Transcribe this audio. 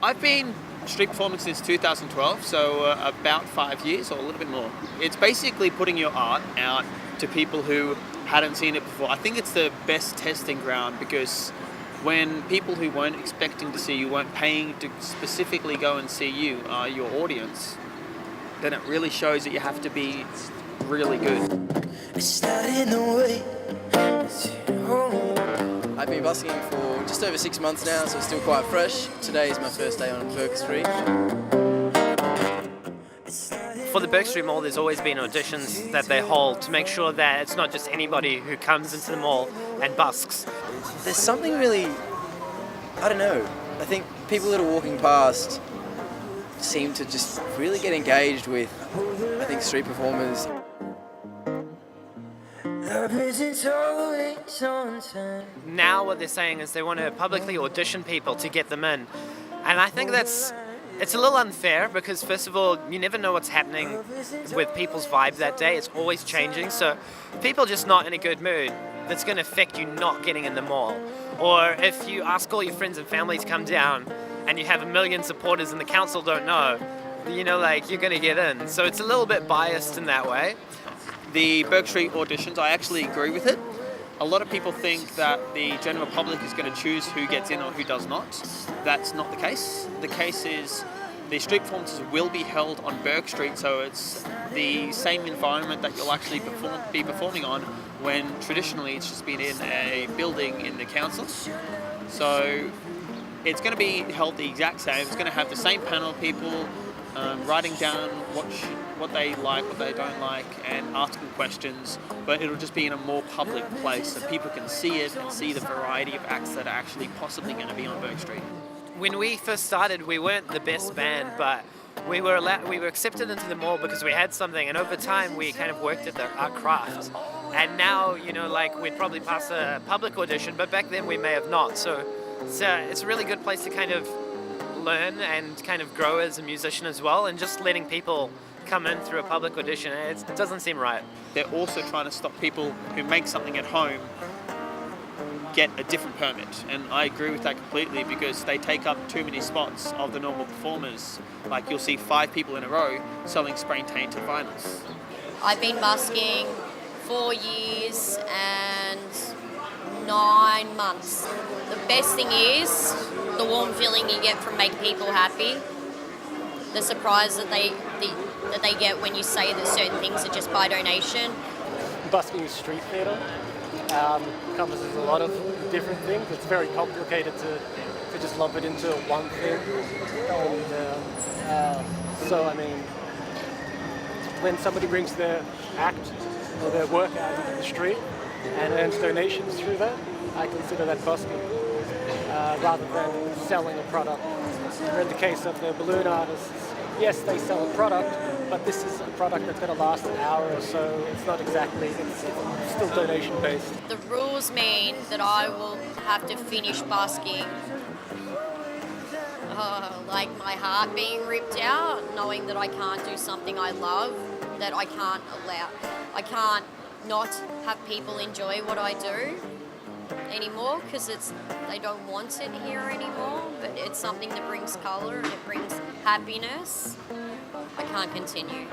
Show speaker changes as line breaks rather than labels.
I've been street performing since 2012, so about 5 years or a little bit more. It's basically putting your art out to people who hadn't seen it before. I think it's the best testing ground because when people who weren't expecting to see you, weren't paying to specifically go and see you, are your audience, then it really shows that you have to be really good.
It's not in the way.
I've been busking for just over 6 months now, so it's still quite fresh. Today is my first day on Burke Street.
For the Burke Street Mall, there's always been auditions that they hold to make sure that it's not just anybody who comes into the mall and busks.
There's something really, I don't know, I think people that are walking past seem to just really get engaged with, I think, street performers.
Now what they're saying is they want to publicly audition people to get them in. And I think it's a little unfair because, first of all, you never know what's happening with people's vibe that day. It's always changing. So if people are just not in a good mood, that's going to affect you not getting in the mall. Or if you ask all your friends and family to come down and you have 1 million supporters and the council don't know, you're going to get in. So it's a little bit biased in that way.
The Burke Street auditions, I actually agree with it. A lot of people think that the general public is going to choose who gets in or who does not. That's not the case. The case is the street performances will be held on Burke Street, so it's the same environment that you'll actually be performing on when traditionally it's just been in a building in the council. So it's going to be held the exact same. It's going to have the same panel of people writing down what they like, what they don't like, and asking questions, but it'll just be in a more public place so people can see it and see the variety of acts that are actually possibly going to be on Burke Street.
When we first started, we weren't the best band, but we were accepted into the mall because we had something, and over time we kind of worked at our craft. And now, we'd probably pass a public audition, but back then we may have not. So it's a really good place to kind of learn and kind of grow as a musician as well, and just letting people come in through a public audition, it doesn't seem right.
They're also trying to stop people who make something at home get a different permit, and I agree with that completely because they take up too many spots of the normal performers. Like you'll see 5 people in a row selling spray-painted vinyls.
I've been busking 4 years and 9 months. The best thing is the warm feeling you get from making people happy. The surprise that they get when you say that certain things are just by donation.
Busking is street theatre. Encompasses a lot of different things. It's very complicated to just lump it into one thing. And when somebody brings their act or their work out into the street and earns donations through that, I consider that busking, rather than selling a product. Or in the case of the balloon artists, yes, they sell a product, but this is a product that's going to last an hour or so. It's not exactly, it's still donation-based.
The rules mean that I will have to finish busking, like my heart being ripped out, knowing that I can't do something I love, that I can't not have people enjoy what I do anymore because they don't want it here anymore, but it's something that brings colour and it brings happiness. I can't continue.